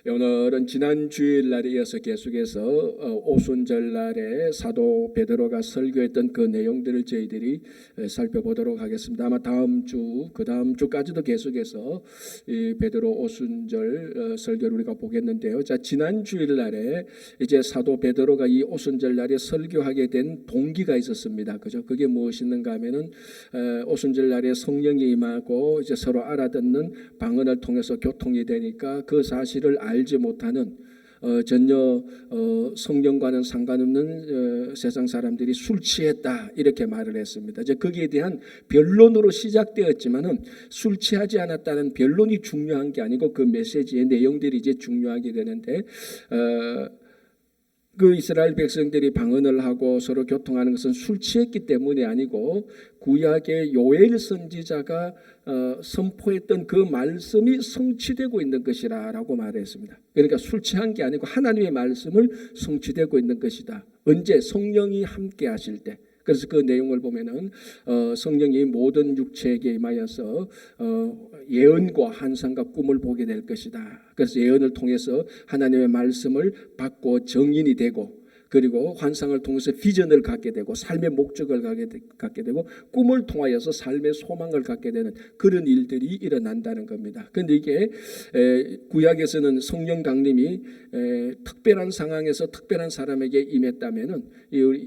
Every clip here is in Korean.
오늘은 지난 주일날에 이어서 계속해서 오순절날에 사도 베드로가 설교했던 그 내용들을 저희들이 살펴보도록 하겠습니다. 아마 다음 주, 그 다음 주까지도 계속해서 이 베드로 오순절 설교를 우리가 보겠는데요. 자, 지난 주일날에 이제 사도 베드로가 이 오순절날에 설교하게 된 동기가 있었습니다. 그죠? 그게 무엇이는가 하면은 오순절날에 성령이 임하고 이제 서로 알아듣는 방언을 통해서 교통이 되니까 그 사실을 알지 못하는 전혀 성령과는 상관없는 세상 사람들이 술 취했다 이렇게 말을 했습니다. 이제 거기에 대한 변론으로 시작되었지만은 술 취하지 않았다는 변론이 중요한 게 아니고 그 메시지의 내용들이 이제 중요하게 되는데 그 이스라엘 백성들이 방언을 하고 서로 교통하는 것은 술 취했기 때문이 아니고 구약의 요엘 선지자가 선포했던 그 말씀이 성취되고 있는 것이라고 말했습니다. 그러니까 술 취한 게 아니고 하나님의 말씀을 성취되고 있는 것이다. 언제? 성령이 함께 하실 때. 그래서 그 내용을 보면은 성령이 모든 육체에게 임하여서 예언과 환상과 꿈을 보게 될 것이다. 그래서 예언을 통해서 하나님의 말씀을 받고 정인이 되고, 그리고 환상을 통해서 비전을 갖게 되고 삶의 목적을 갖게 되고 꿈을 통하여서 삶의 소망을 갖게 되는 그런 일들이 일어난다는 겁니다. 그런데 이게 구약에서는 성령 강림이 특별한 상황에서 특별한 사람에게 임했다면은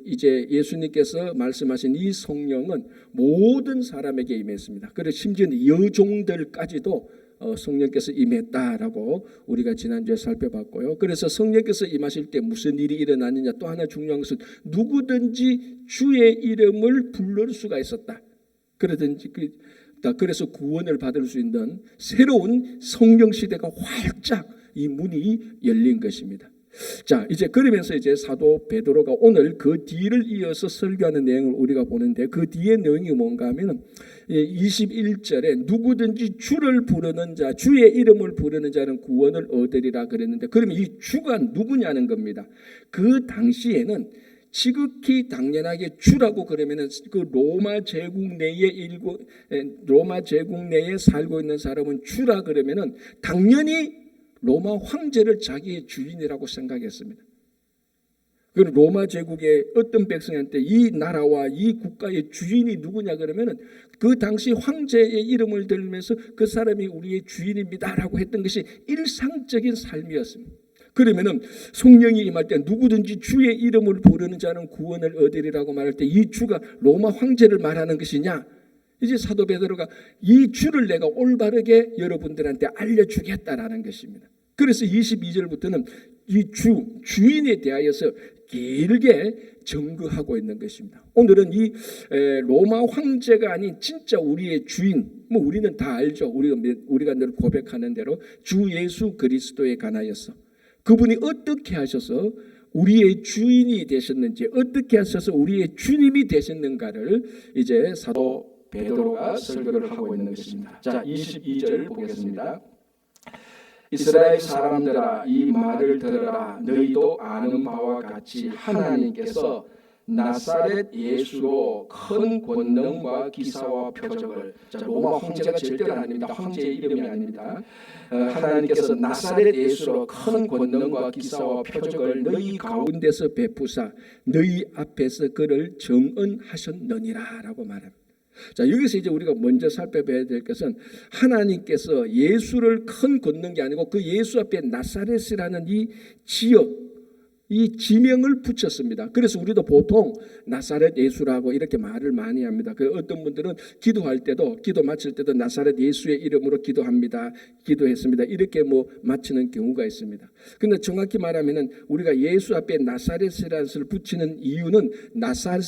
이제 예수님께서 말씀하신 이 성령은 모든 사람에게 임했습니다. 그래서 심지어 여종들까지도 성령께서 임했다라고 우리가 지난주에 살펴봤고요. 그래서 성령께서 임하실 때 무슨 일이 일어나느냐, 또 하나 중요한 것은 누구든지 주의 이름을 부를 수가 있었다. 그래서 구원을 받을 수 있는 새로운 성령 시대가 활짝 이 문이 열린 것입니다. 자, 이제 그러면서 이제 사도 베드로가 오늘 그 뒤를 이어서 설교하는 내용을 우리가 보는데, 그 뒤의 내용이 뭔가 하면은 21절에 누구든지 주를 부르는 자, 주의 이름을 부르는 자는 구원을 얻으리라 그랬는데, 그러면 이 주가 누구냐는 겁니다. 그 당시에는 지극히 당연하게 주라고 그러면은 그 로마 제국 내에 살고 있는 사람은 주라 그러면은 당연히 로마 황제를 자기의 주인이라고 생각했습니다. 그리고 로마 제국의 어떤 백성한테 이 나라와 이 국가의 주인이 누구냐 그러면은 그 당시 황제의 이름을 들면서 그 사람이 우리의 주인입니다라고 했던 것이 일상적인 삶이었습니다. 그러면은 성령이 임할 때 누구든지 주의 이름을 부르는 자는 구원을 얻으리라고 말할 때 이 주가 로마 황제를 말하는 것이냐? 이제 사도 베드로가 이 주를 내가 올바르게 여러분들한테 알려주겠다라는 것입니다. 그래서 22절부터는 이 주인에 대하여서 길게 증거하고 있는 것입니다. 오늘은 이 로마 황제가 아닌 진짜 우리의 주인, 뭐 우리는 다 알죠. 우리가 늘 고백하는 대로 주 예수 그리스도에 관하여서 그분이 어떻게 하셔서 우리의 주인이 되셨는지, 어떻게 하셔서 우리의 주님이 되셨는가를 이제 사도 베드로가 설교를 하고 있는 것입니다. 자, 22절 보겠습니다. 이스라엘 사람들아, 이 말을 들으라. 너희도 아는 바와 같이 하나님께서 나사렛 예수로 큰 권능과 기사와 표적을, 자, 로마 황제가 절대로 아닙니다. 황제의 이름이 아닙니다. 하나님께서 나사렛 예수로 큰 권능과 기사와 표적을 너희 가운데서 베푸사 너희 앞에서 그를 정언하셨느니라 라고 말합니다. 자, 여기서 이제 우리가 먼저 살펴봐야 될 것은 하나님께서 예수를 큰 권능이 아니고 그 예수 앞에 나사렛이라는 이 지역, 이 지명을 붙였습니다. 그래서 우리도 보통 나사렛 예수라고 이렇게 말을 많이 합니다. 그 어떤 분들은 기도할 때도, 기도 마칠 때도 나사렛 예수의 이름으로 기도했습니다. 이렇게 뭐 마치는 경우가 있습니다. 그런데 정확히 말하면은 우리가 예수 앞에 나사렛이라는 것을 붙이는 이유는 나사렛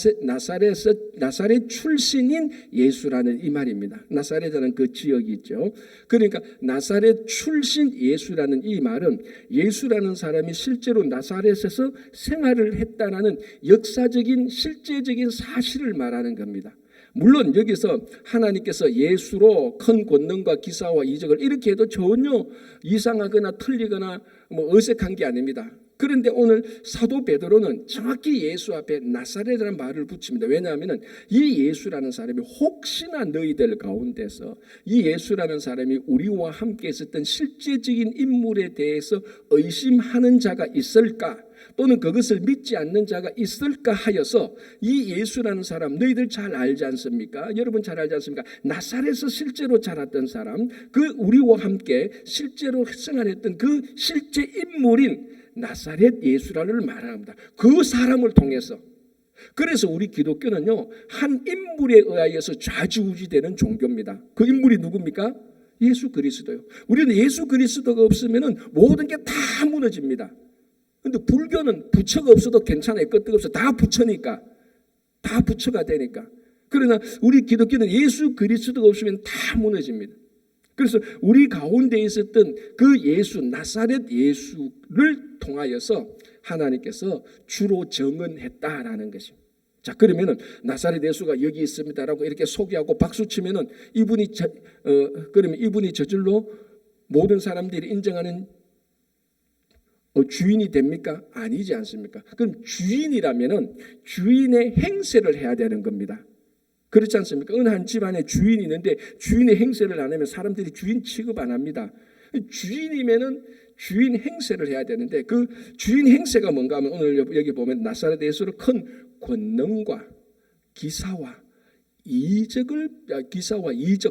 출신인 예수라는 이 말입니다. 나사렛이라는 그 지역이 있죠. 그러니까 나사렛 출신 예수라는 이 말은 예수라는 사람이 실제로 나사렛에서 생활을 했다라는 역사적인 실제적인 사실을 말하는 겁니다. 물론 여기서 하나님께서 예수로 큰 권능과 기사와 이적을 이렇게 해도 전혀 이상하거나 틀리거나 뭐 어색한 게 아닙니다. 그런데 오늘 사도 베드로는 정확히 예수 앞에 나사렛이라는 말을 붙입니다. 왜냐하면 이 예수라는 사람이 혹시나 너희들 가운데서 이 예수라는 사람이 우리와 함께 있었던 실제적인 인물에 대해서 의심하는 자가 있을까, 또는 그것을 믿지 않는 자가 있을까 하여서 이 예수라는 사람 너희들 잘 알지 않습니까? 여러분 잘 알지 않습니까? 나사렛에서 실제로 자랐던 사람, 그 우리와 함께 실제로 생활했던 그 실제 인물인 나사렛 예수라를 말합니다. 그 사람을 통해서. 그래서 우리 기독교는요, 한 인물에 의하여서 좌지우지되는 종교입니다. 그 인물이 누굽니까? 예수 그리스도요. 우리는 예수 그리스도가 없으면 모든 게 다 무너집니다. 근데 불교는 부처가 없어도 괜찮아요. 끄떡 없어. 다 부처니까. 다 부처가 되니까. 그러나 우리 기독교는 예수 그리스도가 없으면 다 무너집니다. 그래서 우리 가운데 있었던 그 예수, 나사렛 예수를 통하여서 하나님께서 주로 정언했다라는 것입니다. 자, 그러면은 나사렛 예수가 여기 있습니다라고 이렇게 소개하고 박수 치면은 그러면 이분이 저절로 모든 사람들이 인정하는 주인이 됩니까? 아니지 않습니까? 그럼 주인이라면은 주인의 행세를 해야 되는 겁니다. 그렇지 않습니까? 어느 한 집안에 주인이 있는데 주인의 행세를 안 하면 사람들이 주인 취급 안 합니다. 주인이면은 주인 행세를 해야 되는데 그 주인 행세가 뭔가 하면 오늘 여기 보면 나사렛 예수를 큰 권능과 기사와 이적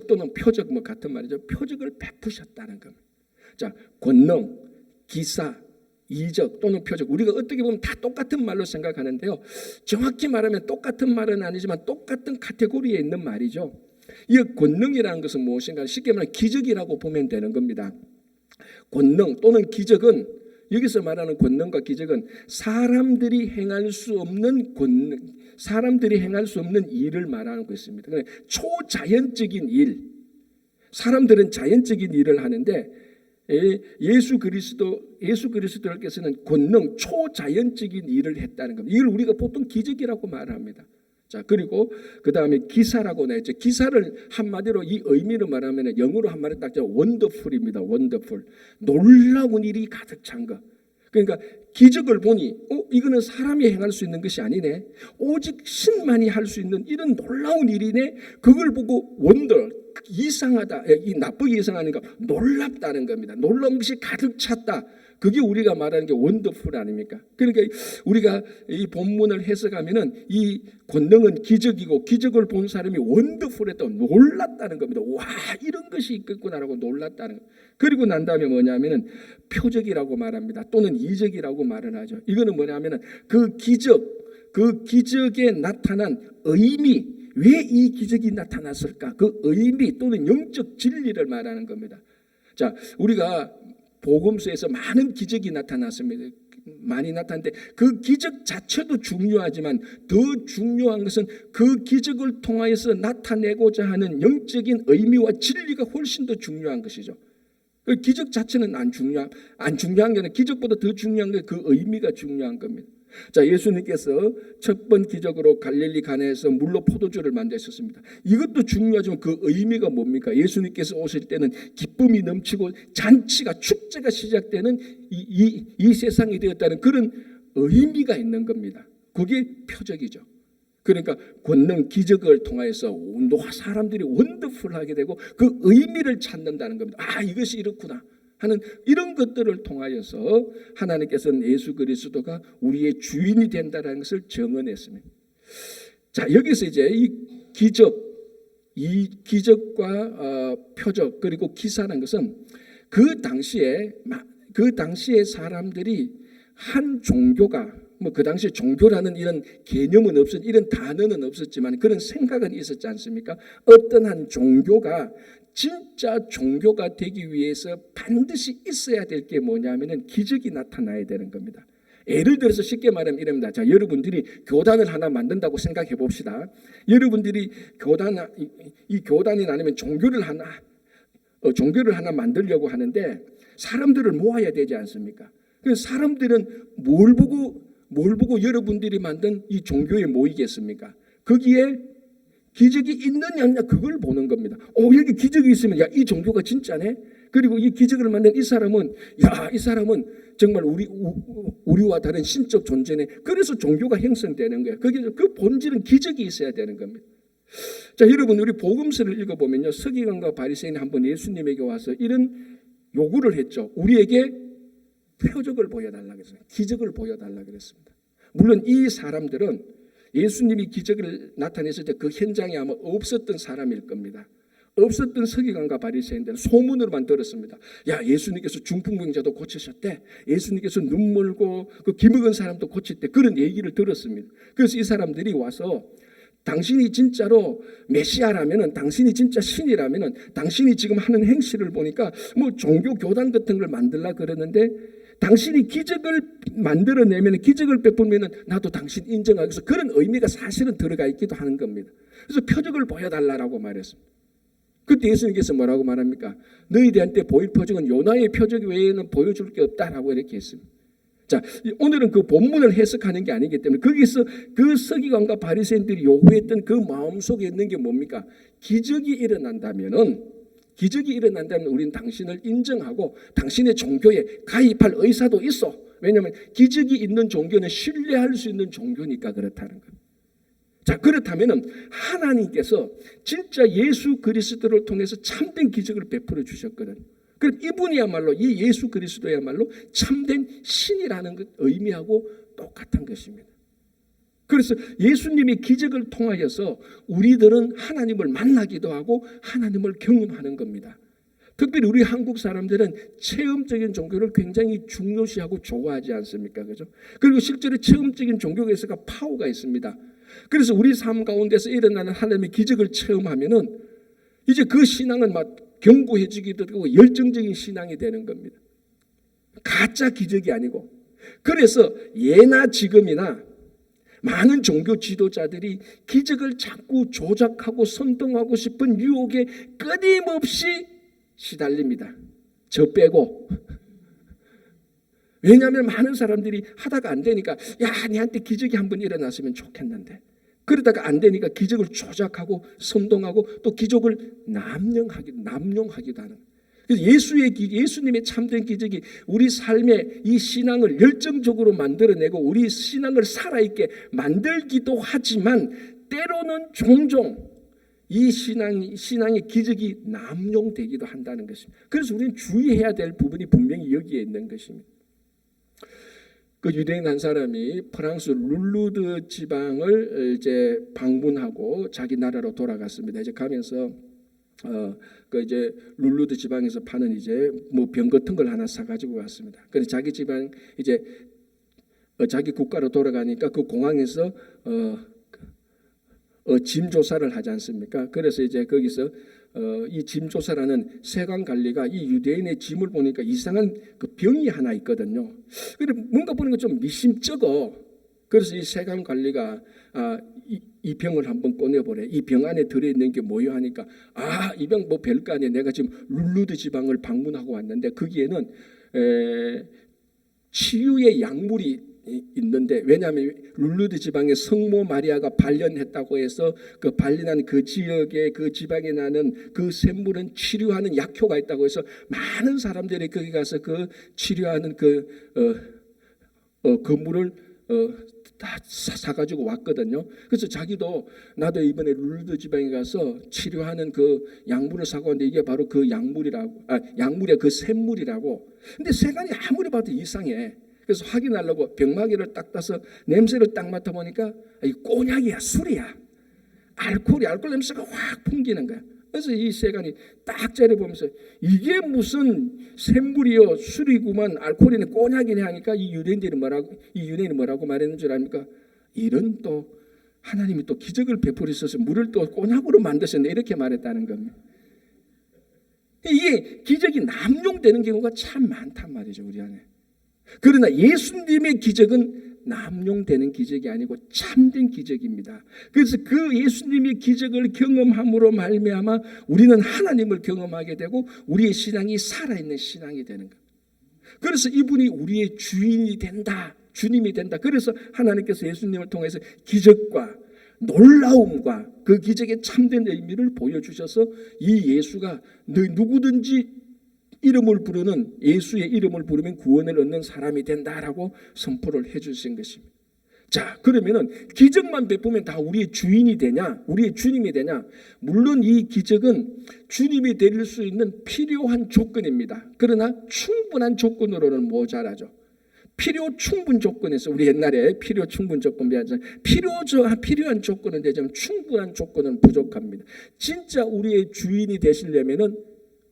또는 표적 뭐 같은 말이죠. 표적을 베푸셨다는 겁니다. 자, 권능, 기사, 이적 또는 표적, 우리가 어떻게 보면 다 똑같은 말로 생각하는데요, 정확히 말하면 똑같은 말은 아니지만 똑같은 카테고리에 있는 말이죠. 이 권능이라는 것은 무엇인가, 쉽게 말하면 기적이라고 보면 되는 겁니다. 권능 또는 기적은, 여기서 말하는 권능과 기적은 사람들이 행할 수 없는 일을 말하는 것입니다. 초자연적인 일, 사람들은 자연적인 일을 하는데 예수 그리스도께서는 권능, 초자연적인 일을 했다는 겁니다. 이걸 우리가 보통 기적이라고 말합니다. 자, 그리고 그 다음에 기사라고 나왔죠. 기사를 한마디로 이 의미를 말하면 영어로 한마디로 딱 원더풀입니다. 원더풀, 놀라운 일이 가득 찬 것. 그러니까 기적을 보니 이거는 사람이 행할 수 있는 것이 아니네, 오직 신만이 할 수 있는 이런 놀라운 일이네. 그걸 보고 이상하다, 이 나쁘게 이상하니까 놀랍다는 겁니다. 놀라운 것이 가득 찼다. 그게 우리가 말하는 게 원더풀 아닙니까? 그러니까 우리가 이 본문을 해석하면은 이 권능은 기적이고 기적을 본 사람이 원더풀했다, 놀랐다는 겁니다. 와, 이런 것이 있겠구나라고 놀랐다는 것. 그리고 난 다음에 뭐냐면은 표적이라고 말합니다. 또는 이적이라고 말을 하죠. 이거는 뭐냐면은 그 기적에 나타난 의미, 왜 이 기적이 나타났을까? 그 의미 또는 영적 진리를 말하는 겁니다. 자, 우리가 복음서에서 많은 기적이 나타났습니다. 많이 나타났는데 그 기적 자체도 중요하지만 더 중요한 것은 그 기적을 통하여서 나타내고자 하는 영적인 의미와 진리가 훨씬 더 중요한 것이죠. 그 기적 자체는 안 중요한 게 아니라 기적보다 더 중요한 게 그 의미가 중요한 겁니다. 자, 예수님께서 첫 번 기적으로 갈릴리 가나에서 물로 포도주를 만드셨습니다. 이것도 중요하지만 그 의미가 뭡니까? 예수님께서 오실 때는 기쁨이 넘치고 잔치가, 축제가 시작되는 이 세상이 되었다는 그런 의미가 있는 겁니다. 그게 표적이죠. 그러니까 권능, 기적을 통해서 사람들이 원더풀하게 되고 그 의미를 찾는다는 겁니다. 아, 이것이 이렇구나 하는 이런 것들을 통하여서 하나님께서는 예수 그리스도가 우리의 주인이 된다는 것을 정언했습니다. 자, 여기서 이제 이 기적과 표적 그리고 기사라는 것은 그 당시에 사람들이 한 종교가, 뭐 그 당시에 종교라는 이런 개념은 이런 단어는 없었지만 그런 생각은 있었지 않습니까? 어떤 한 종교가 진짜 종교가 되기 위해서 반드시 있어야 될 게 뭐냐면은 기적이 나타나야 되는 겁니다. 예를 들어서 쉽게 말하면 이럽니다. 자, 여러분들이 교단을 하나 만든다고 생각해 봅시다. 여러분들이 교단이 아니면 종교를 하나 만들려고 하는데 사람들을 모아야 되지 않습니까? 그래서 사람들은 뭘 보고 여러분들이 만든 이 종교에 모이겠습니까? 거기에 기적이 있느냐 없느냐 그걸 보는 겁니다. 여기 기적이 있으면 야, 이 종교가 진짜네. 그리고 이 기적을 만든 이 사람은 이 사람은 정말 우리와 다른 신적 존재네. 그래서 종교가 형성되는 거예요. 그 본질은 기적이 있어야 되는 겁니다. 자, 여러분 우리 복음서를 읽어보면요, 서기관과 바리새인이 한번 예수님에게 와서 이런 요구를 했죠. 우리에게 표적을 보여달라 그랬어요. 기적을 보여달라 그랬습니다. 물론 이 사람들은 예수님이 기적을 나타냈을 때 그 현장에 아마 없었던 사람일 겁니다. 없었던 서기관과 바리새인들은 소문으로만 들었습니다. 야, 예수님께서 중풍병자도 고치셨대. 예수님께서 눈 멀고 그 기먹은 사람도 고쳤대. 그런 얘기를 들었습니다. 그래서 이 사람들이 와서 당신이 진짜로 메시아라면은, 당신이 진짜 신이라면은, 당신이 지금 하는 행실을 보니까 뭐 종교 교단 같은 걸 만들라 그러는데, 당신이 기적을 만들어내면, 기적을 베풀면은 나도 당신 인정하겠어. 그런 의미가 사실은 들어가 있기도 하는 겁니다. 그래서 표적을 보여달라고 말했습니다. 그때 예수님께서 뭐라고 말합니까? 너희들한테 보일 표적은 요나의 표적 외에는 보여줄 게 없다라고 이렇게 했습니다. 자, 오늘은 그 본문을 해석하는 게 아니기 때문에 거기서 그 서기관과 바리새인들이 요구했던 그 마음속에 있는 게 뭡니까? 기적이 일어난다면 우리는 당신을 인정하고 당신의 종교에 가입할 의사도 있어. 왜냐하면 기적이 있는 종교는 신뢰할 수 있는 종교니까 그렇다는 거예요. 자, 그렇다면 하나님께서 진짜 예수 그리스도를 통해서 참된 기적을 베풀어 주셨거든요. 그럼 이분이야말로, 이 예수 그리스도야말로 참된 신이라는 것 의미하고 똑같은 것입니다. 그래서 예수님의 기적을 통하여서 우리들은 하나님을 만나기도 하고 하나님을 경험하는 겁니다. 특별히 우리 한국 사람들은 체험적인 종교를 굉장히 중요시하고 좋아하지 않습니까? 그죠? 그리고 실제로 체험적인 종교가 있어가 파워가 있습니다. 그래서 우리 삶 가운데서 일어나는 하나님의 기적을 체험하면은 이제 그 신앙은 막 견고해지기도 하고 열정적인 신앙이 되는 겁니다. 가짜 기적이 아니고. 그래서 예나 지금이나 많은 종교 지도자들이 기적을 자꾸 조작하고 선동하고 싶은 유혹에 끊임없이 시달립니다. 저 빼고. 왜냐하면 많은 사람들이 하다가 안 되니까, 야, 니한테 기적이 한번 일어났으면 좋겠는데, 그러다가 안 되니까 기적을 조작하고 선동하고 또 기적을 남용하기도 하는. 그래서 예수님의 참된 기적이 우리 삶의 이 신앙을 열정적으로 만들어내고 우리 신앙을 살아있게 만들기도 하지만, 때로는 종종 이 신앙의 기적이 남용되기도 한다는 것입니다. 그래서 우리는 주의해야 될 부분이 분명히 여기에 있는 것입니다. 그 유대인 한 사람이 프랑스 룰루드 지방을 이제 방문하고 자기 나라로 돌아갔습니다. 이제 가면서 그 이제 룰루드 지방에서 파는 이제 뭐 병 같은 걸 하나 사가지고 갔습니다. 그래서 자기 지방 이제 자기 국가로 돌아가니까 그 공항에서 짐 조사를 하지 않습니까? 그래서 이제 거기서 이 짐 조사라는 세관 관리가 이 유대인의 짐을 보니까 이상한 그 병이 하나 있거든요. 근데 뭔가 보는 건 좀 미심쩍어. 그래서 이 세관 관리가 이 병을 한번 꺼내보래. 이 병 안에 들어있는 게 뭐요 하니까, 이 병 뭐 별거 아니야. 내가 지금 룰루드 지방을 방문하고 왔는데 거기에는 치유의 약물이 있는데, 왜냐하면 룰루드 지방에 성모 마리아가 발현했다고 해서 그 발현한 그 지역에 그 지방에 나는 그 샘물은 치료하는 약효가 있다고 해서 많은 사람들이 거기 가서 그 치료하는 그 물을 다 사가지고 왔거든요. 그래서 자기도 나도 이번에 룰루드 지방에 가서 치료하는 그 약물을 사고 왔는데 이게 바로 그 약물이라고, 약물의 그 샘물이라고. 근데 세간이 아무리 봐도 이상해. 그래서 확인하려고 병마개를 딱 따서 냄새를 딱 맡아보니까 이 꼬냑이야, 술이야. 알코올 냄새가 확 풍기는 거야. 그래서 이 세간이 딱 째려보면서 이게 무슨 샘물이요, 술이구만, 알코올이네, 꼬냑이네 하니까 이 유대인이 뭐라고 말했는 줄 압니까? 이런 또 하나님이 또 기적을 베풀으셔서 물을 또 꼬냑으로 만드셨네, 이렇게 말했다는 겁니다. 이게 기적이 남용되는 경우가 참 많단 말이죠, 우리 안에. 그러나 예수님의 기적은 남용되는 기적이 아니고 참된 기적입니다. 그래서 그 예수님의 기적을 경험함으로 말미암아 우리는 하나님을 경험하게 되고 우리의 신앙이 살아있는 신앙이 되는 것. 그래서 이분이 우리의 주인이 된다, 주님이 된다. 그래서 하나님께서 예수님을 통해서 기적과 놀라움과 그 기적의 참된 의미를 보여주셔서 이 예수가 누구든지 이름을 부르는 예수의 이름을 부르면 구원을 얻는 사람이 된다라고 선포를 해주신 것입니다. 자, 그러면은 기적만 베푸면 다 우리의 주인이 되냐? 우리의 주님이 되냐? 물론 이 기적은 주님이 될 수 있는 필요한 조건입니다. 그러나 충분한 조건으로는 모자라죠. 필요 충분 조건에서 우리 옛날에 필요 충분 조건 배웠잖아요. 필요한 조건은 되지만 충분한 조건은 부족합니다. 진짜 우리의 주인이 되시려면은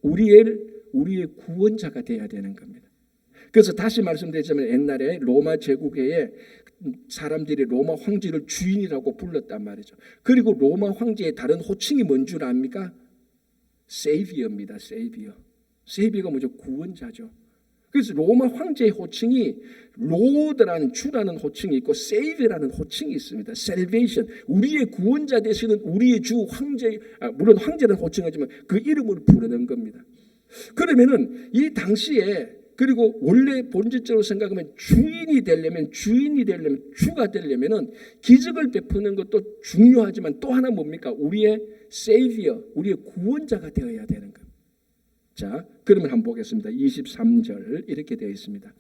우리의 구원자가 되어야 되는 겁니다. 그래서 다시 말씀드리자면 옛날에 로마 제국에 사람들이 로마 황제를 주인이라고 불렀단 말이죠. 그리고 로마 황제의 다른 호칭이 뭔 줄 압니까? 세이비어입니다. 세이비어가 뭐죠? 구원자죠. 그래서 로마 황제의 호칭이 로드라는 주라는 호칭이 있고 세이비라는 호칭이 있습니다. 셀베이션, 우리의 구원자 되시는 우리의 주 황제, 물론 황제라는 호칭이지만 그 이름을 부르는 겁니다. 그러면은 이 당시에, 그리고 원래 본질적으로 생각하면 주인이 되려면 주가 되려면은 기적을 베푸는 것도 중요하지만 또 하나 뭡니까? 우리의 세이비어, 우리의 구원자가 되어야 되는 겁니다. 자, 그러면 한번 보겠습니다. 23절 이렇게 되어 있습니다.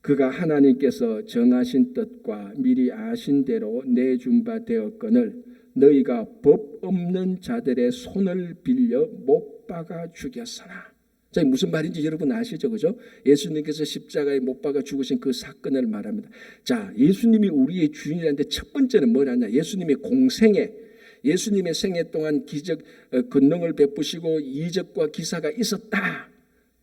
그가 하나님께서 정하신 뜻과 미리 아신 대로 내준 바 되었거늘 너희가 법 없는 자들의 손을 빌려 못 박아 죽였으나. 자, 무슨 말인지 여러분 아시죠? 그죠? 예수님께서 십자가에 못 박아 죽으신 그 사건을 말합니다. 자, 예수님이 우리의 주인이라는데 첫 번째는 뭐냐냐? 예수님의 공생애, 예수님의 생애 동안 기적, 권능을 베푸시고 이적과 기사가 있었다.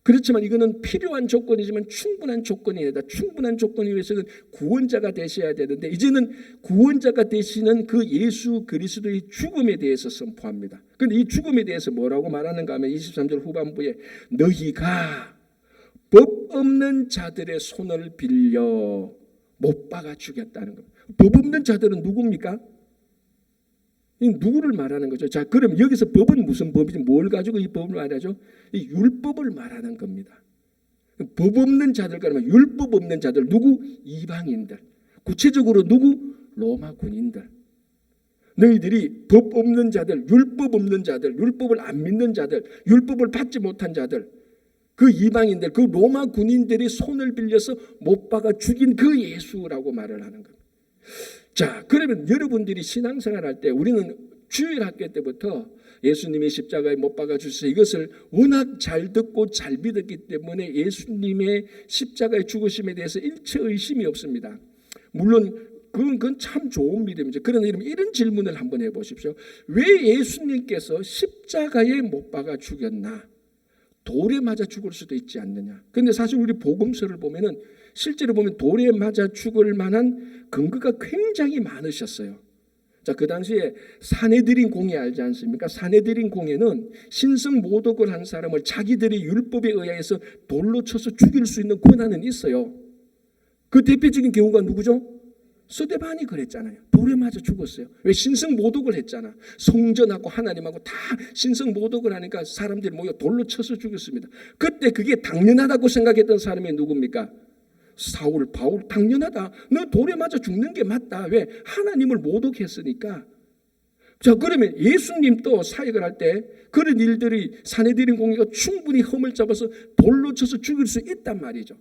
그렇지만 이거는 필요한 조건이지만 충분한 조건이 아니다. 충분한 조건이 위해서는 구원자가 되셔야 되는데 이제는 구원자가 되시는 그 예수 그리스도의 죽음에 대해서 선포합니다. 그런데 이 죽음에 대해서 뭐라고 말하는가 하면 23절 후반부에 너희가 법 없는 자들의 손을 빌려 못 박아 죽였다는 겁니다. 법 없는 자들은 누굽니까? 누구를 말하는 거죠? 자, 그럼 여기서 법은 무슨 법이지? 뭘 가지고 이 법을 말하죠? 이 율법을 말하는 겁니다. 법 없는 자들, 그러면 율법 없는 자들 누구? 이방인들. 구체적으로 누구? 로마 군인들. 너희들이 법 없는 자들, 율법 없는 자들, 율법을 안 믿는 자들, 율법을 받지 못한 자들, 그 이방인들, 그 로마 군인들이 손을 빌려서 못 박아 죽인 그 예수라고 말을 하는 겁니다. 자, 그러면 여러분들이 신앙생활할 때 우리는 주일학교 때부터 예수님이 십자가에 못 박아 주셔서 이것을 워낙 잘 듣고 잘 믿었기 때문에 예수님의 십자가의 죽으심에 대해서 일체 의심이 없습니다. 물론 그건 참 좋은 믿음이죠. 그러나 이런 질문을 한번 해보십시오. 왜 예수님께서 십자가에 못 박아 죽였나? 돌에 맞아 죽을 수도 있지 않느냐? 그런데 사실 우리 복음서를 보면은 실제로 보면 돌에 맞아 죽을 만한 근거가 굉장히 많으셨어요. 자, 그 당시에 사내들인 공회 알지 않습니까? 사내들인 공회는 신성 모독을 한 사람을 자기들의 율법에 의해서 돌로 쳐서 죽일 수 있는 권한은 있어요. 그 대표적인 경우가 누구죠? 스데반이 그랬잖아요. 돌에 맞아 죽었어요. 왜? 신성 모독을 했잖아. 성전하고 하나님하고 다 신성 모독을 하니까 사람들이 모여 돌로 쳐서 죽였습니다. 그때 그게 당연하다고 생각했던 사람이 누굽니까? 사울, 바울. 당연하다. 너 돌에 맞아 죽는 게 맞다. 왜? 하나님을 모독했으니까. 자, 그러면 예수님도 사역을 할 때 그런 일들이 사내들인 공회가 충분히 흠을 잡아서 돌로 쳐서 죽일 수 있단 말이죠.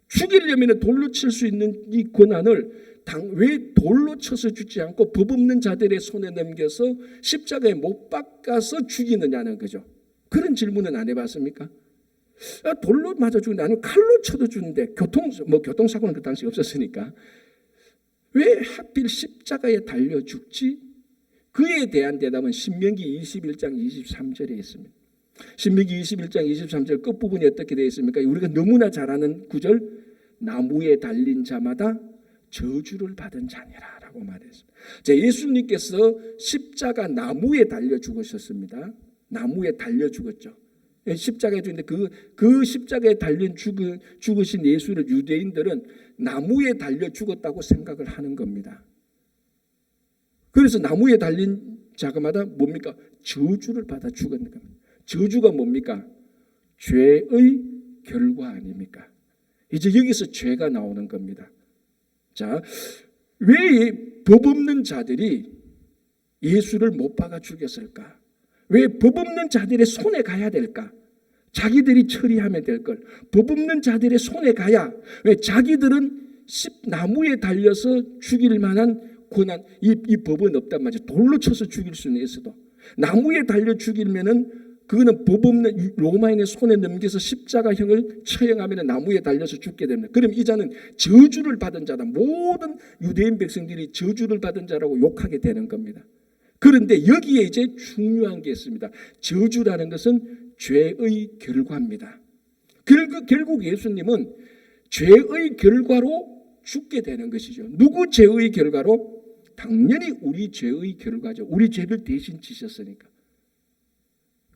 죽이려면 돌로 칠 수 있는 이 권한을 왜 돌로 쳐서 죽지 않고 법 없는 자들의 손에 넘겨서 십자가에 못 박아서 죽이느냐는 거죠. 그런 질문은 안 해봤습니까? 돌로 맞아 죽는데 아니면 칼로 쳐도 죽는데 교통사고는 그 당시 없었으니까 왜 하필 십자가에 달려 죽지? 그에 대한 대답은 신명기 21장 23절에 있습니다. 신명기 21장 23절 끝부분이 어떻게 되어 있습니까? 우리가 너무나 잘 아는 구절, 나무에 달린 자마다 저주를 받은 자니라 라고 말했습니다. 자, 예수님께서 십자가 나무에 달려 죽으셨습니다. 나무에 달려 죽었죠. 십자가에 죽는데 그 십자가에 달려 죽으신 예수를 유대인들은 나무에 달려 죽었다고 생각을 하는 겁니다. 그래서 나무에 달린 자마다 뭡니까? 저주를 받아 죽었는 겁니다. 저주가 뭡니까? 죄의 결과 아닙니까? 이제 여기서 죄가 나오는 겁니다. 자, 왜 법 없는 자들이 예수를 못 박아 죽였을까? 왜 법 없는 자들의 손에 가야 될까? 자기들이 처리하면 될 걸 법 없는 자들의 손에 가야. 왜? 자기들은 나무에 달려서 죽일 만한 권한, 이 법은 없단 말이죠. 돌로 쳐서 죽일 수는 있어도 나무에 달려 죽이면은 그거는 법 없는 로마인의 손에 넘겨서 십자가형을 처형하면 나무에 달려서 죽게 됩니다. 그럼 이 자는 저주를 받은 자다. 모든 유대인 백성들이 저주를 받은 자라고 욕하게 되는 겁니다. 그런데 여기에 이제 중요한 게 있습니다. 저주라는 것은 죄의 결과입니다. 결국 예수님은 죄의 결과로 죽게 되는 것이죠. 누구 죄의 결과로? 당연히 우리 죄의 결과죠. 우리 죄를 대신 지셨으니까.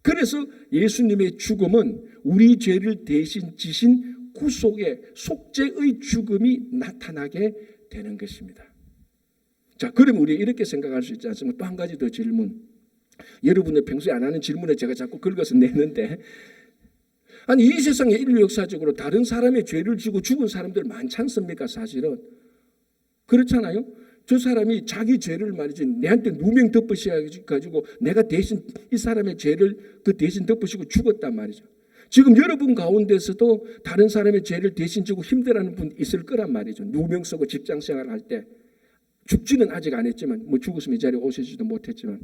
그래서 예수님의 죽음은 우리 죄를 대신 지신 구속의 속죄의 죽음이 나타나게 되는 것입니다. 자, 그럼 우리 이렇게 생각할 수 있지 않습니까? 또 한 가지 더 질문. 여러분들 평소에 안 하는 질문을 제가 자꾸 긁어서 내는데, 아니 이 세상에 인류 역사적으로 다른 사람의 죄를 지고 죽은 사람들 많지 않습니까? 사실은 그렇잖아요. 저 사람이 자기 죄를 말이지 내한테 누명 덮으셔가지고 내가 대신 이 사람의 죄를 그 대신 덮으시고 죽었단 말이죠. 지금 여러분 가운데서도 다른 사람의 죄를 대신 지고 힘들어하는 분 있을 거란 말이죠. 누명 쓰고 직장생활 할 때 죽지는 아직 안 했지만 뭐 죽었으면 이 자리에 오시지도 못했지만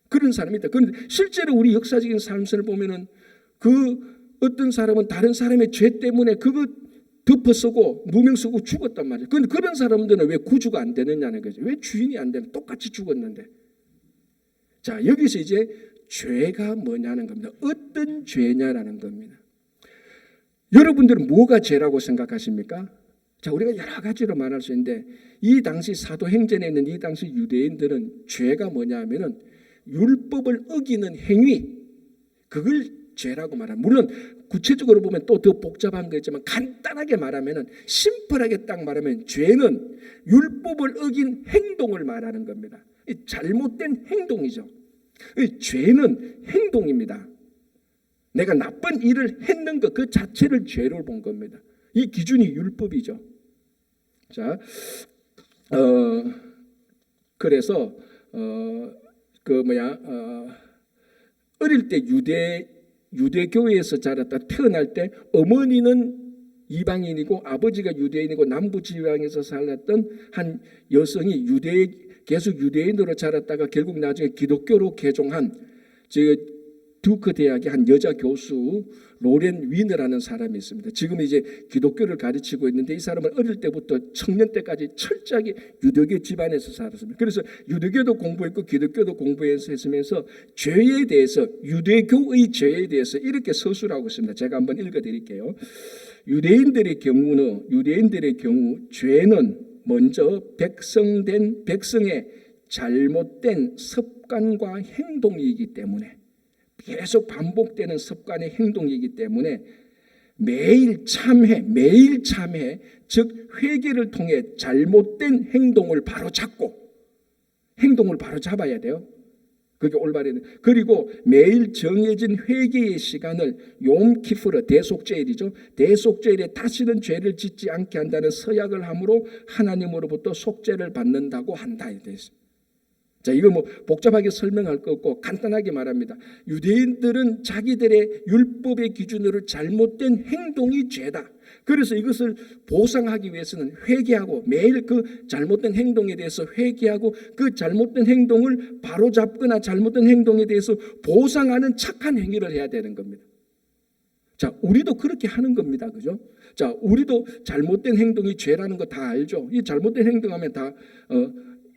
그런 사람이 있다. 그런데 실제로 우리 역사적인 삶을 보면은 그 어떤 사람은 다른 사람의 죄 때문에 그거 덮어 쓰고 누명 쓰고 죽었단 말이에요. 그런데 그런 사람들은 왜 구주가 안 되느냐는 거죠. 왜 주인이 안 되는? 똑같이 죽었는데. 자, 여기서 이제 죄가 뭐냐는 겁니다. 어떤 죄냐라는 겁니다. 여러분들은 뭐가 죄라고 생각하십니까? 자, 우리가 여러 가지로 말할 수 있는데 이 당시 사도행전에 있는 이 당시 유대인들은 죄가 뭐냐 하면은 율법을 어기는 행위, 그걸 죄라고 말합니다. 물론 구체적으로 보면 또 더 복잡한 거지만 간단하게 말하면은 심플하게 딱 말하면 죄는 율법을 어긴 행동을 말하는 겁니다. 잘못된 행동이죠. 죄는 행동입니다. 내가 나쁜 일을 했는 것 그 자체를 죄로 본 겁니다. 이 기준이 율법이죠. 자, 그래서 어릴 때 유대교회에서 자랐다. 태어날 때 어머니는 이방인이고 아버지가 유대인이고 남부 지방에서 살았던 한 여성이 계속 유대인으로 자랐다가 결국 나중에 기독교로 개종한 듀크 대학의 한 여자 교수 로렌 위너라는 사람이 있습니다. 지금 이제 기독교를 가르치고 있는데 이 사람은 어릴 때부터 청년 때까지 철저하게 유대교 집안에서 살았습니다. 그래서 유대교도 공부했고 기독교도 공부했으면서 죄에 대해서 유대교의 죄에 대해서 이렇게 서술하고 있습니다. 제가 한번 읽어드릴게요. 유대인들의 경우 죄는 먼저 백성의 잘못된 습관과 행동이기 때문에 계속 반복되는 습관의 행동이기 때문에 매일 참회, 즉 회개를 통해 잘못된 행동을 바로잡아야 돼요. 그게 올바른. 그리고 매일 정해진 회개의 시간을 욤키푸르 대속죄일이죠. 대속죄일에 다시는 죄를 짓지 않게 한다는 서약을 함으로 하나님으로부터 속죄를 받는다고 한다. 이렇게 있습니다. 자, 이거 뭐 복잡하게 설명할 거 없고 간단하게 말합니다. 유대인들은 자기들의 율법의 기준으로 잘못된 행동이 죄다. 그래서 이것을 보상하기 위해서는 회개하고 매일 그 잘못된 행동에 대해서 회개하고 그 잘못된 행동을 바로잡거나 잘못된 행동에 대해서 보상하는 착한 행위를 해야 되는 겁니다. 자, 우리도 그렇게 하는 겁니다. 그죠? 자, 우리도 잘못된 행동이 죄라는 거 다 알죠? 이 잘못된 행동하면 다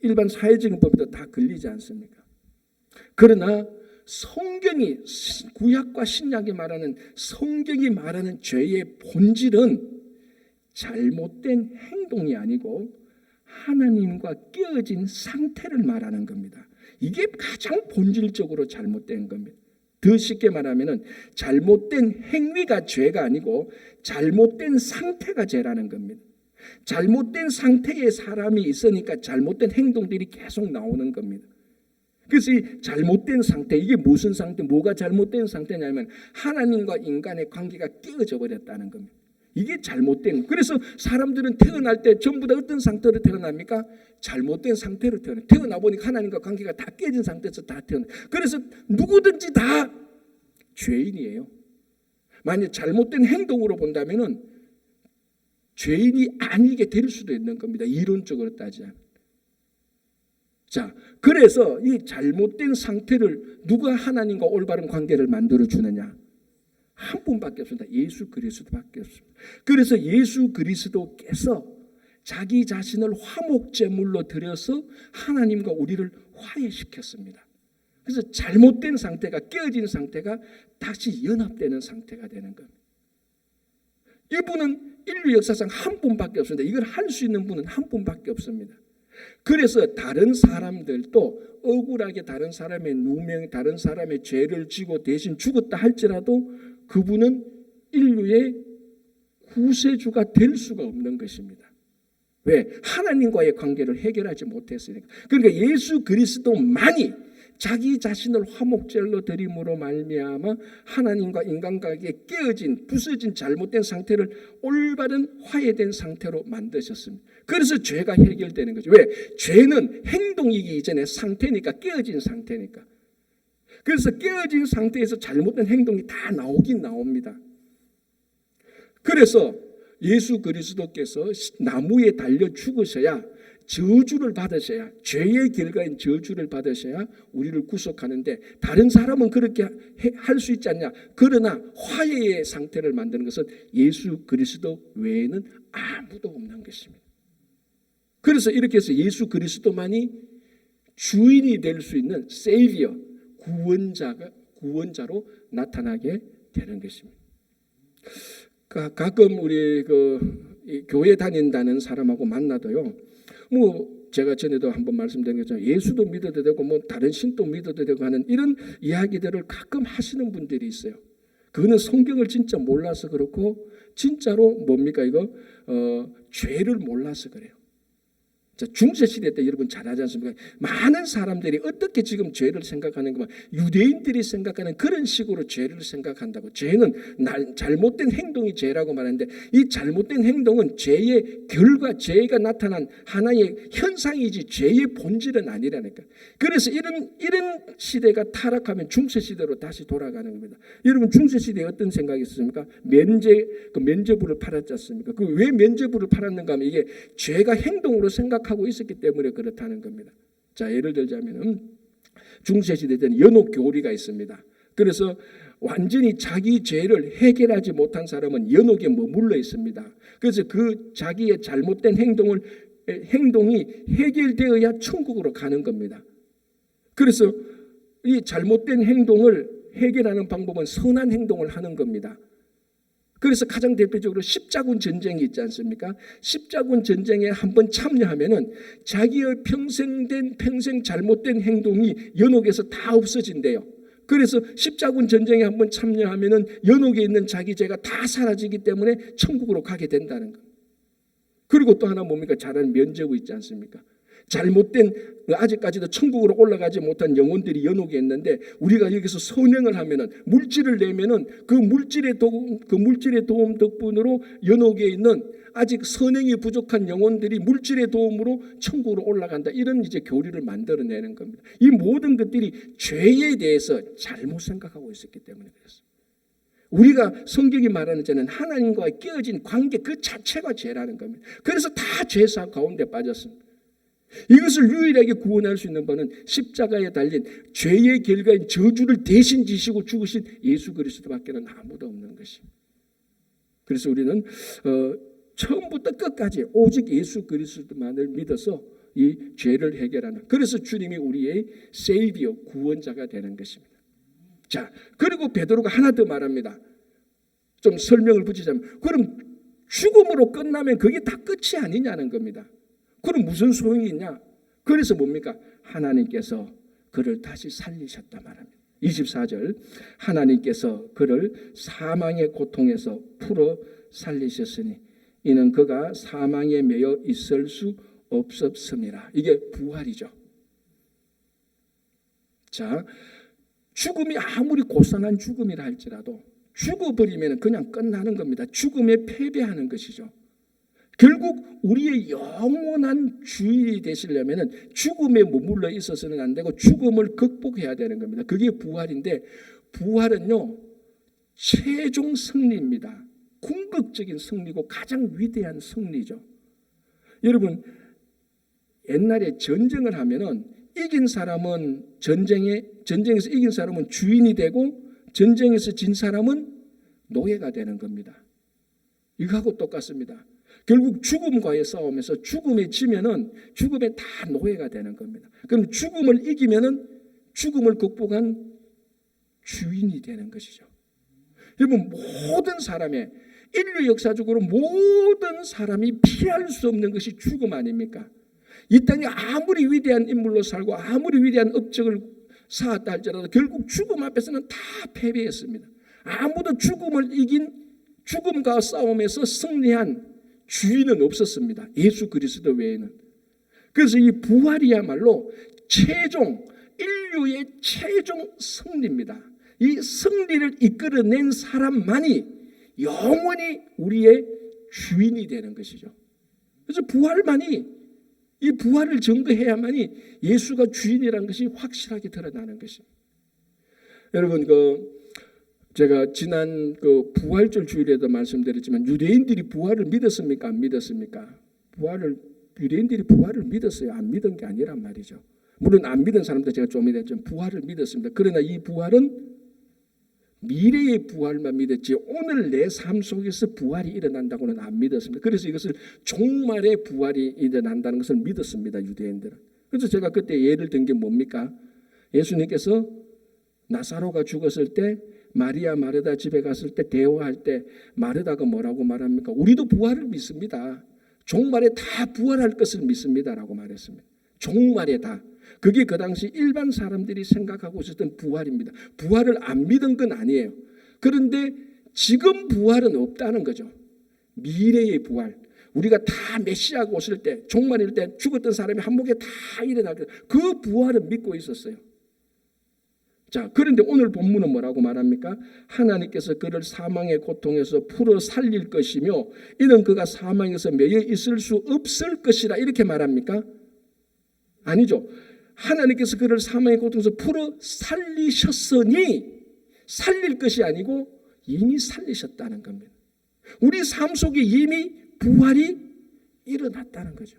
일반 사회적인 법에도 다 걸리지 않습니까? 그러나 성경이 구약과 신약이 말하는 성경이 말하는 죄의 본질은 잘못된 행동이 아니고 하나님과 깨어진 상태를 말하는 겁니다. 이게 가장 본질적으로 잘못된 겁니다. 더 쉽게 말하면은 잘못된 행위가 죄가 아니고 잘못된 상태가 죄라는 겁니다. 잘못된 상태에 사람이 있으니까 잘못된 행동들이 계속 나오는 겁니다. 그래서 이 잘못된 상태, 이게 무슨 상태, 뭐가 잘못된 상태냐면 하나님과 인간의 관계가 깨어져 버렸다는 겁니다. 이게 잘못된. 그래서 사람들은 태어날 때 전부 다 어떤 상태로 태어납니까? 잘못된 상태로 태어나요. 태어나 보니까 하나님과 관계가 다 깨진 상태에서 다 태어나요. 그래서 누구든지 다 죄인이에요. 만약 잘못된 행동으로 본다면은 죄인이 아니게 될 수도 있는 겁니다. 이론적으로 따지면. 자, 그래서 이 잘못된 상태를 누가 하나님과 올바른 관계를 만들어 주느냐? 한 분밖에 없습니다. 예수 그리스도밖에 없습니다. 그래서 예수 그리스도께서 자기 자신을 화목제물로 드려서 하나님과 우리를 화해시켰습니다. 그래서 잘못된 상태가, 깨어진 상태가 다시 연합되는 상태가 되는 겁니다. 이분은 인류 역사상 한 분밖에 없습니다. 이걸 할 수 있는 분은 한 분밖에 없습니다. 그래서 다른 사람들도 억울하게 다른 사람의 누명, 다른 사람의 죄를 지고 대신 죽었다 할지라도 그분은 인류의 구세주가 될 수가 없는 것입니다. 왜? 하나님과의 관계를 해결하지 못했으니까. 그러니까 예수 그리스도만이 자기 자신을 화목제물로 드림으로 말미암아 하나님과 인간관계에 깨어진, 부서진 잘못된 상태를 올바른 화해된 상태로 만드셨습니다. 그래서 죄가 해결되는 거죠. 왜? 죄는 행동이기 이전에 상태니까, 깨어진 상태니까. 그래서 깨어진 상태에서 잘못된 행동이 다 나오긴 나옵니다. 그래서 예수 그리스도께서 나무에 달려 죽으셔야, 저주를 받으셔야, 죄의 결과인 저주를 받으셔야 우리를 구속하는데, 다른 사람은 그렇게 할 수 있지 않냐? 그러나 화해의 상태를 만드는 것은 예수 그리스도 외에는 아무도 없는 것입니다. 그래서 이렇게 해서 예수 그리스도만이 주인이 될 수 있는 세이비어, 구원자로 나타나게 되는 것입니다. 가끔 우리 교회 다닌다는 사람하고 만나도요, 제가 전에도 한번 말씀드린 것처럼 예수도 믿어도 되고 다른 신도 믿어도 되고 하는 이런 이야기들을 가끔 하시는 분들이 있어요. 그거는 성경을 진짜 몰라서 그렇고, 진짜로 뭡니까 이거? 죄를 몰라서 그래요. 자, 중세시대 때 여러분 잘 알지 않습니까? 많은 사람들이 어떻게 지금 죄를 생각하는가, 유대인들이 생각하는 그런 식으로 죄를 생각한다고. 죄는 잘못된 행동이 죄라고 말하는데, 이 잘못된 행동은 죄의 결과, 죄가 나타난 하나의 현상이지 죄의 본질은 아니라니까. 그래서 이런 시대가 타락하면 중세시대로 다시 돌아가는 겁니다. 여러분 중세시대에 어떤 생각이 있었습니까? 면죄부를 팔았지 않습니까? 왜 면죄부를 팔았는가 하면 이게 죄가 행동으로 생각하고 있었기 때문에 그렇다는 겁니다. 자, 예를 들자면 중세시대 때는 연옥교리가 있습니다. 그래서 완전히 자기 죄를 해결하지 못한 사람은 연옥에 머물러 있습니다. 그래서 그 자기의 잘못된 행동이 해결되어야 천국으로 가는 겁니다. 그래서 이 잘못된 행동을 해결하는 방법은 선한 행동을 하는 겁니다. 그래서 가장 대표적으로 십자군 전쟁이 있지 않습니까? 십자군 전쟁에 한번 참여하면은 자기의 평생 잘못된 행동이 연옥에서 다 없어진대요. 그래서 십자군 전쟁에 한번 참여하면은 연옥에 있는 자기 죄가 다 사라지기 때문에 천국으로 가게 된다는 거. 그리고 또 하나 뭡니까? 잘 아는 면죄부 있지 않습니까? 잘못된, 아직까지도 천국으로 올라가지 못한 영혼들이 연옥에 있는데, 우리가 여기서 선행을 하면은, 물질을 내면은 그 물질의 도움 덕분으로 연옥에 있는 아직 선행이 부족한 영혼들이 물질의 도움으로 천국으로 올라간다. 이런 이제 교리를 만들어내는 겁니다. 이 모든 것들이 죄에 대해서 잘못 생각하고 있었기 때문에 그렇습니다. 우리가 성경이 말하는 죄는 하나님과의 깨어진 관계 그 자체가 죄라는 겁니다. 그래서 다 죄사 가운데 빠졌습니다. 이것을 유일하게 구원할 수 있는 바는 십자가에 달린 죄의 결과인 저주를 대신 지시고 죽으신 예수 그리스도밖에는 아무도 없는 것입니다. 그래서 우리는 처음부터 끝까지 오직 예수 그리스도만을 믿어서 이 죄를 해결하는, 그래서 주님이 우리의 세이비어, 구원자가 되는 것입니다. 자, 그리고 베드로가 하나 더 말합니다. 좀 설명을 붙이자면, 그럼 죽음으로 끝나면 그게 다 끝이 아니냐는 겁니다. 그럼 무슨 소용이 있냐? 그래서 뭡니까? 하나님께서 그를 다시 살리셨다 말합니다. 24절, 하나님께서 그를 사망의 고통에서 풀어 살리셨으니 이는 그가 사망에 매여 있을 수 없었음이라. 이게 부활이죠. 자, 죽음이 아무리 고상한 죽음이라 할지라도 죽어버리면 그냥 끝나는 겁니다. 죽음에 패배하는 것이죠. 결국 우리의 영원한 주인이 되시려면 죽음에 머물러 있어서는 안 되고 죽음을 극복해야 되는 겁니다. 그게 부활인데, 부활은요 최종 승리입니다. 궁극적인 승리고 가장 위대한 승리죠. 여러분, 옛날에 전쟁을 하면은 이긴 사람은 전쟁에서 이긴 사람은 주인이 되고 전쟁에서 진 사람은 노예가 되는 겁니다. 이거하고 똑같습니다. 결국 죽음과의 싸움에서 죽음에 지면은 죽음에 다 노예가 되는 겁니다. 그럼 죽음을 이기면은 죽음을 극복한 주인이 되는 것이죠. 여러분, 모든 사람의 인류 역사적으로 모든 사람이 피할 수 없는 것이 죽음 아닙니까? 이 땅에 아무리 위대한 인물로 살고 아무리 위대한 업적을 쌓았다 할지라도 결국 죽음 앞에서는 다 패배했습니다. 아무도 죽음을 이긴 죽음과 싸움에서 승리한 주인은 없었습니다. 예수 그리스도 외에는. 그래서 이 부활이야말로 인류의 최종 승리입니다. 이 승리를 이끌어낸 사람만이 영원히 우리의 주인이 되는 것이죠. 그래서 이 부활을 증거해야만이 예수가 주인이라는 것이 확실하게 드러나는 것입니다. 여러분, 제가 지난 부활절 주일에도 말씀드렸지만 유대인들이 부활을 믿었습니까? 안 믿었습니까? 유대인들이 부활을 믿었어요. 안 믿은 게 아니란 말이죠. 물론 안 믿은 사람도 제가 좀 믿었지만 부활을 믿었습니다. 그러나 이 부활은 미래의 부활만 믿었지 오늘 내 삶 속에서 부활이 일어난다고는 안 믿었습니다. 그래서 이것을 종말의 부활이 일어난다는 것을 믿었습니다. 유대인들은. 그래서 제가 그때 예를 든 게 뭡니까? 예수님께서 나사로가 죽었을 때 마리아 마르다 집에 갔을 때 대화할 때 마르다가 뭐라고 말합니까? 우리도 부활을 믿습니다. 종말에 다 부활할 것을 믿습니다라고 말했습니다. 종말에 다. 그게 그 당시 일반 사람들이 생각하고 있었던 부활입니다. 부활을 안 믿은 건 아니에요. 그런데 지금 부활은 없다는 거죠. 미래의 부활. 우리가 다 메시아가 오실 때, 종말일 때 죽었던 사람이 한목에 다 일어날 때 그 부활은 믿고 있었어요. 자, 그런데 오늘 본문은 뭐라고 말합니까? 하나님께서 그를 사망의 고통에서 풀어 살릴 것이며 이는 그가 사망에서 매여 있을 수 없을 것이라 이렇게 말합니까? 아니죠. 하나님께서 그를 사망의 고통에서 풀어 살리셨으니 살릴 것이 아니고 이미 살리셨다는 겁니다. 우리 삶 속에 이미 부활이 일어났다는 거죠.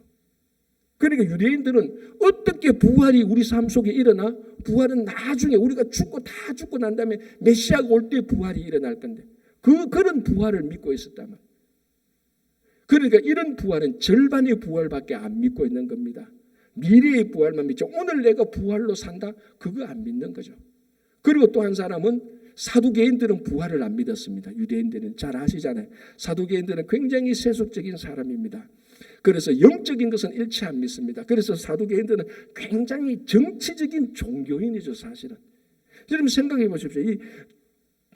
그러니까 유대인들은 어떻게 부활이 우리 삶 속에 일어나? 부활은 나중에 우리가 다 죽고 난 다음에 메시아가 올 때 부활이 일어날 건데 그런 부활을 믿고 있었단 말이에요. 그러니까 이런 부활은 절반의 부활밖에 안 믿고 있는 겁니다. 미래의 부활만 믿죠. 오늘 내가 부활로 산다? 그거 안 믿는 거죠. 그리고 또 한 사람은 사두개인들은 부활을 안 믿었습니다. 유대인들은 잘 아시잖아요. 사두개인들은 굉장히 세속적인 사람입니다. 그래서 영적인 것은 일체 안 믿습니다. 그래서 사두개인들은 굉장히 정치적인 종교인이죠, 사실은. 여러분 생각해 보십시오. 이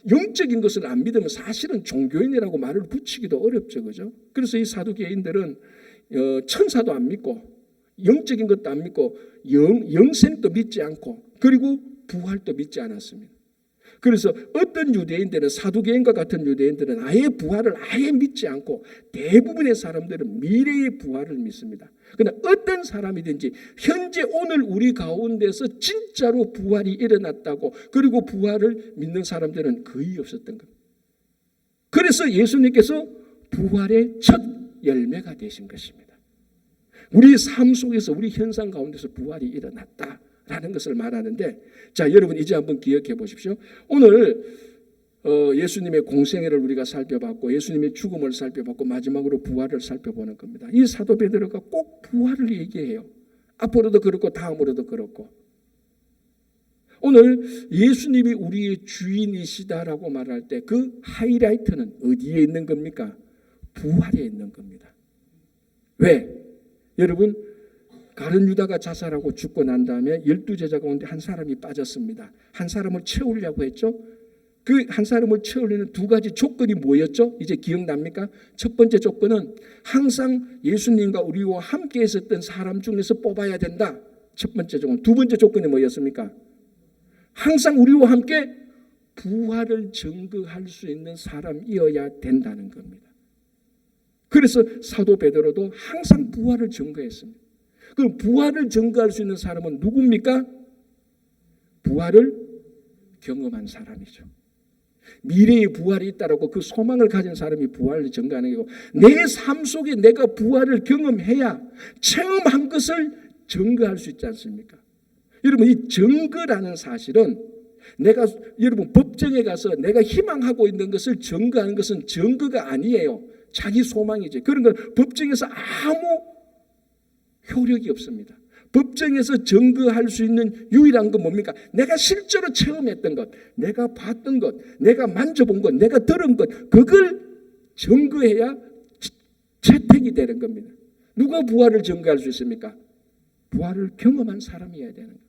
영적인 것을 안 믿으면 사실은 종교인이라고 말을 붙이기도 어렵죠, 그죠? 그래서 이 사두개인들은 천사도 안 믿고 영적인 것도 안 믿고 영생도 믿지 않고 그리고 부활도 믿지 않았습니다. 그래서 어떤 유대인들은 사두개인과 같은 유대인들은 아예 부활을 아예 믿지 않고 대부분의 사람들은 미래의 부활을 믿습니다. 그러나 어떤 사람이든지 현재 오늘 우리 가운데서 진짜로 부활이 일어났다고 그리고 부활을 믿는 사람들은 거의 없었던 겁니다. 그래서 예수님께서 부활의 첫 열매가 되신 것입니다. 우리 삶 속에서 우리 현상 가운데서 부활이 일어났다라는 것을 말하는데 자 여러분 이제 한번 기억해 보십시오. 오늘 예수님의 공생애를 우리가 살펴봤고 예수님의 죽음을 살펴봤고 마지막으로 부활을 살펴보는 겁니다. 이 사도 베드로가 꼭 부활을 얘기해요. 앞으로도 그렇고 다음으로도 그렇고 오늘 예수님이 우리의 주인이시다라고 말할 때 그 하이라이트는 어디에 있는 겁니까? 부활에 있는 겁니다. 왜? 여러분 가룟 유다가 자살하고 죽고 난 다음에 12제자 가운데 한 사람이 빠졌습니다. 한 사람을 채우려고 했죠. 그 한 사람을 채우려는 두 가지 조건이 뭐였죠? 이제 기억납니까? 첫 번째 조건은 항상 예수님과 우리와 함께 있었던 사람 중에서 뽑아야 된다. 첫 번째 조건. 두 번째 조건이 뭐였습니까? 항상 우리와 함께 부활을 증거할 수 있는 사람이어야 된다는 겁니다. 그래서 사도 베드로도 항상 부활을 증거했습니다. 그럼 부활을 증거할 수 있는 사람은 누굽니까? 부활을 경험한 사람이죠. 미래의 부활이 있다라고 그 소망을 가진 사람이 부활을 증거하는 거고, 내 삶 속에 내가 부활을 경험해야 체험한 것을 증거할 수 있지 않습니까? 여러분, 이 증거라는 사실은 여러분 법정에 가서 내가 희망하고 있는 것을 증거하는 것은 증거가 아니에요. 자기 소망이지. 그런 건 법정에서 아무 효력이 없습니다. 법정에서 증거할 수 있는 유일한 건 뭡니까? 내가 실제로 체험했던 것, 내가 봤던 것, 내가 만져본 것, 내가 들은 것, 그걸 증거해야 채택이 되는 겁니다. 누가 부활을 증거할 수 있습니까? 부활을 경험한 사람이어야 되는 거예요.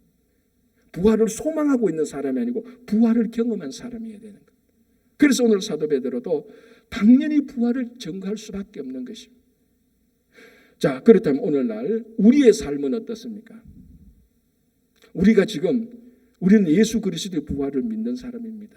부활을 소망하고 있는 사람이 아니고 부활을 경험한 사람이어야 되는 거예요. 그래서 오늘 사도 베드로도 당연히 부활을 증거할 수밖에 없는 것입니다. 자, 그렇다면 오늘날 우리의 삶은 어떻습니까? 우리는 예수 그리스도의 부활을 믿는 사람입니다.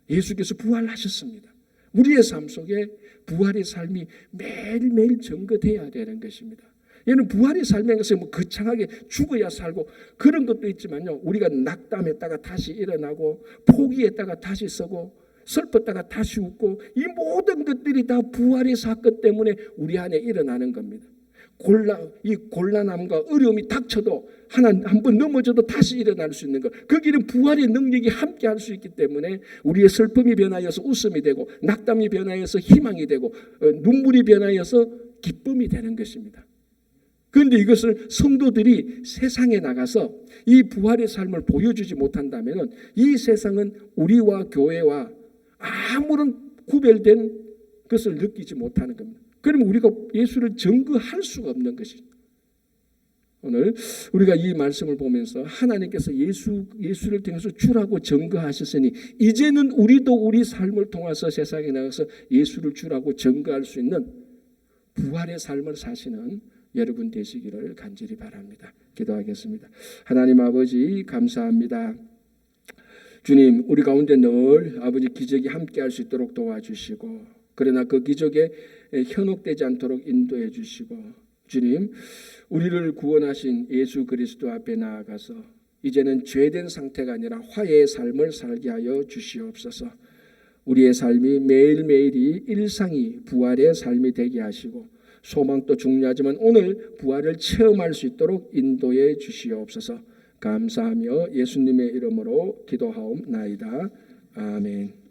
예수께서 부활하셨습니다. 우리의 삶 속에 부활의 삶이 매일매일 증거돼야 되는 것입니다. 얘는 부활의 삶인 것은 거창하게 죽어야 살고 그런 것도 있지만요, 우리가 낙담했다가 다시 일어나고 포기했다가 다시 서고 슬펐다가 다시 웃고, 이 모든 것들이 다 부활의 사건 때문에 우리 안에 일어나는 겁니다. 이 곤란함과 어려움이 닥쳐도 한 번 넘어져도 다시 일어날 수 있는 것, 거기는 부활의 능력이 함께 할 수 있기 때문에 우리의 슬픔이 변하여서 웃음이 되고, 낙담이 변하여서 희망이 되고, 눈물이 변하여서 기쁨이 되는 것입니다. 그런데 이것을 성도들이 세상에 나가서 이 부활의 삶을 보여주지 못한다면 이 세상은 우리와 교회와 아무런 구별된 것을 느끼지 못하는 겁니다. 그러면 우리가 예수를 증거할 수가 없는 것이죠. 오늘 우리가 이 말씀을 보면서 하나님께서 예수를 통해서 주라고 증거하셨으니 이제는 우리도 우리 삶을 통해서 세상에 나가서 예수를 주라고 증거할 수 있는 부활의 삶을 사시는 여러분 되시기를 간절히 바랍니다. 기도하겠습니다. 하나님 아버지, 감사합니다. 주님, 우리 가운데 늘 아버지 기적이 함께 할 수 있도록 도와주시고, 그러나 그 기적에 현혹되지 않도록 인도해 주시고, 주님, 우리를 구원하신 예수 그리스도 앞에 나아가서 이제는 죄된 상태가 아니라 화해의 삶을 살게 하여 주시옵소서. 우리의 삶이 매일매일이 일상이 부활의 삶이 되게 하시고, 소망도 중요하지만 오늘 부활을 체험할 수 있도록 인도해 주시옵소서. 감사하며 예수님의 이름으로 기도하옵나이다. 아멘.